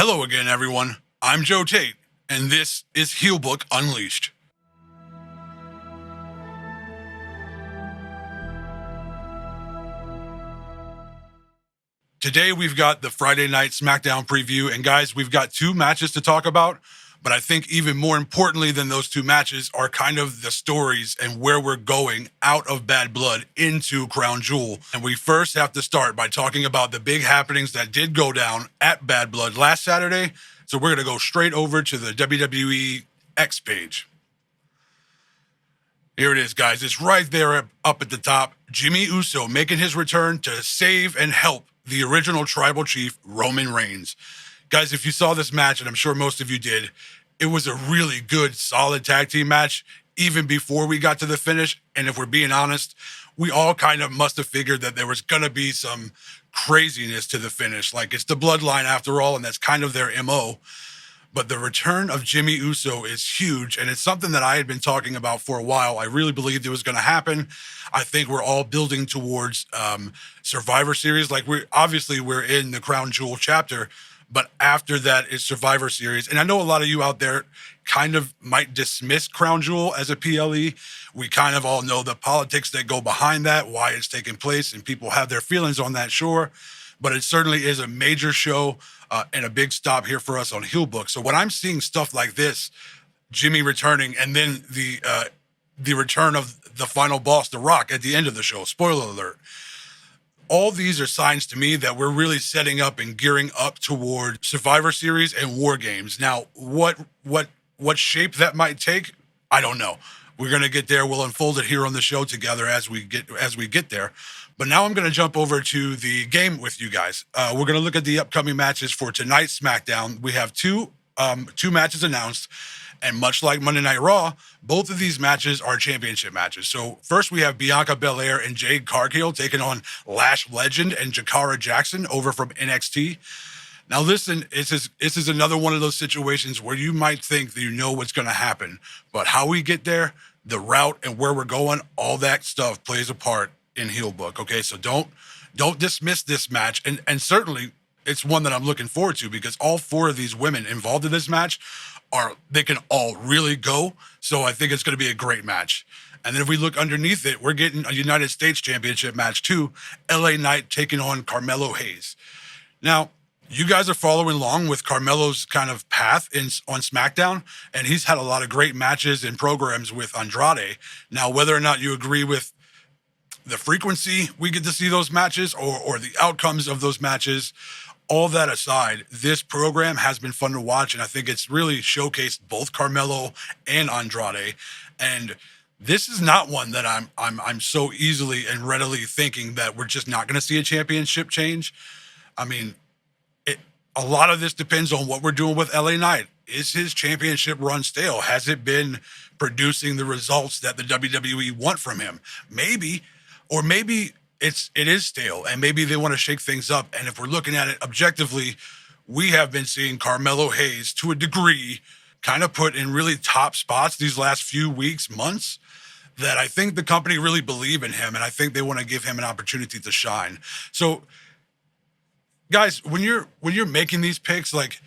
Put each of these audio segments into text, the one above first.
Hello again, everyone. I'm Joe Tate, and this is HeelBook Unleashed. Today, we've got the Friday Night SmackDown preview, and guys, we've got two matches to talk about, but I think even more importantly than those two matches are kind of the stories and where we're going out of Bad Blood into Crown Jewel. And we first have to start by talking about the big happenings that did go down at Bad Blood last Saturday. So we're going to go straight over to the WWE X page. Here it is, guys. It's right there up at the top. Jimmy Uso making his return to save and help the original tribal chief, Roman Reigns. Guys, if you saw this match, and I'm sure most of you did, it was a really good, solid tag team match, even before we got to the finish. And if we're being honest, we all kind of must have figured that there was going to be some craziness to the finish. Like, it's the bloodline after all, and that's kind of their MO. But the return of Jimmy Uso is huge, and it's something that I had been talking about for a while. I really believed it was going to happen. I think we're all building towards Survivor Series. Like, we're in the Crown Jewel chapter, but after that is Survivor Series. And I know a lot of you out there kind of might dismiss Crown Jewel as a PLE. We kind of all know the politics that go behind that, why it's taking place, and people have their feelings on that, sure. But it certainly is a major show and a big stop here for us on HeelBook. So when I'm seeing stuff like this, Jimmy returning, and then the return of the final boss, The Rock, at the end of the show, spoiler alert, all these are signs to me that we're really setting up and gearing up toward Survivor Series and War Games. Now, what shape that might take, I don't know. We're going to get there. We'll unfold it here on the show together as we get there. But now I'm going to jump over to the game with you guys. We're going to look at the upcoming matches for tonight's SmackDown. We have two matches announced, and much like Monday Night Raw, both of these matches are championship matches. So first we have Bianca Belair and Jade Cargill taking on Lash Legend and Jakara Jackson over from NXT. Now listen, this is another one of those situations where you might think that you know what's going to happen, but how we get there, the route and where we're going, all that stuff plays a part in HeelBook. Okay, so don't dismiss this match, and certainly it's one that I'm looking forward to because all four of these women involved in this match they can all really go. So I think it's going to be a great match. And then if we look underneath it, we're getting a United States Championship match too. LA Knight taking on Carmelo Hayes. Now, you guys are following along with Carmelo's kind of path on SmackDown, and he's had a lot of great matches and programs with Andrade. Now, whether or not you agree with the frequency we get to see those matches or the outcomes of those matches, all that aside, this program has been fun to watch, and I think it's really showcased both Carmelo and Andrade. And this is not one that I'm so easily and readily thinking that we're just not going to see a championship change. I mean, a lot of this depends on what we're doing with LA Knight. Is his championship run stale? Has it been producing the results that the WWE want from him? Maybe, or maybe it is stale, and maybe they want to shake things up. And if we're looking at it objectively, we have been seeing Carmelo Hayes, to a degree, kind of put in really top spots these last few weeks, months, that I think the company really believe in him, and I think they want to give him an opportunity to shine. So, guys, when you're making these picks, like,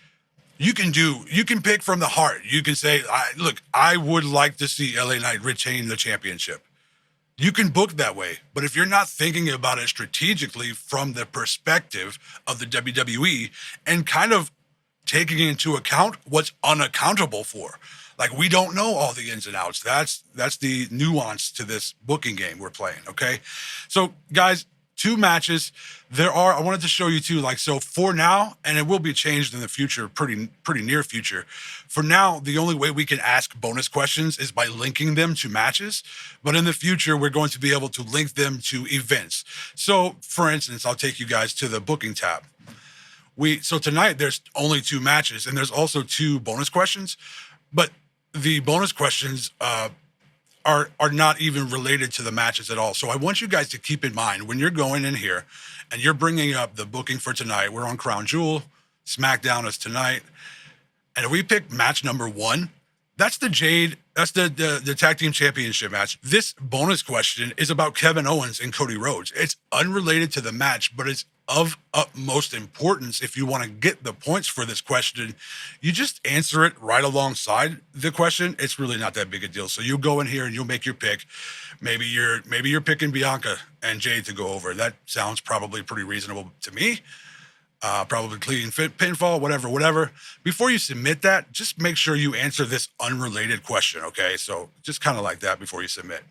you can pick from the heart. You can say, look, I would like to see LA Knight retain the championship. You can book that way. But if you're not thinking about it strategically from the perspective of the WWE and kind of taking into account what's unaccountable for, like, we don't know all the ins and outs. That's the nuance to this booking game we're playing, okay? So, guys, two matches. I wanted to show you too, like, so for now, and it will be changed in the future, pretty near future. For now, the only way we can ask bonus questions is by linking them to matches. But in the future, we're going to be able to link them to events. So, for instance, I'll take you guys to the booking tab. So tonight there's only two matches, and there's also two bonus questions, but the bonus questions are not even related to the matches at all. So I want you guys to keep in mind when you're going in here and you're bringing up the booking for tonight. We're on Crown Jewel. SmackDown is tonight. And if we pick match number 1, that's the tag team championship match. This bonus question is about Kevin Owens and Cody Rhodes. It's unrelated to the match, but it's of utmost importance. If you want to get the points for this question, you just answer it right alongside the question. It's really not that big a deal. So you go in here and you'll make your pick. Maybe you're picking Bianca and Jade to go over. That sounds probably pretty reasonable to me. Probably clean fit pinfall, whatever. Before you submit that, just make sure you answer this unrelated question, okay? So just kind of like that before you submit.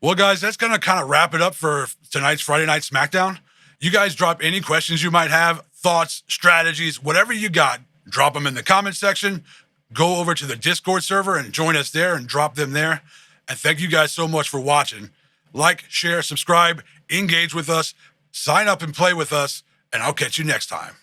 Well, guys, that's going to kind of wrap it up for tonight's Friday Night SmackDown. You guys drop any questions you might have, thoughts, strategies, whatever you got, drop them in the comment section. Go over to the Discord server and join us there and drop them there. And thank you guys so much for watching. Like, share, subscribe, engage with us, sign up and play with us, and I'll catch you next time.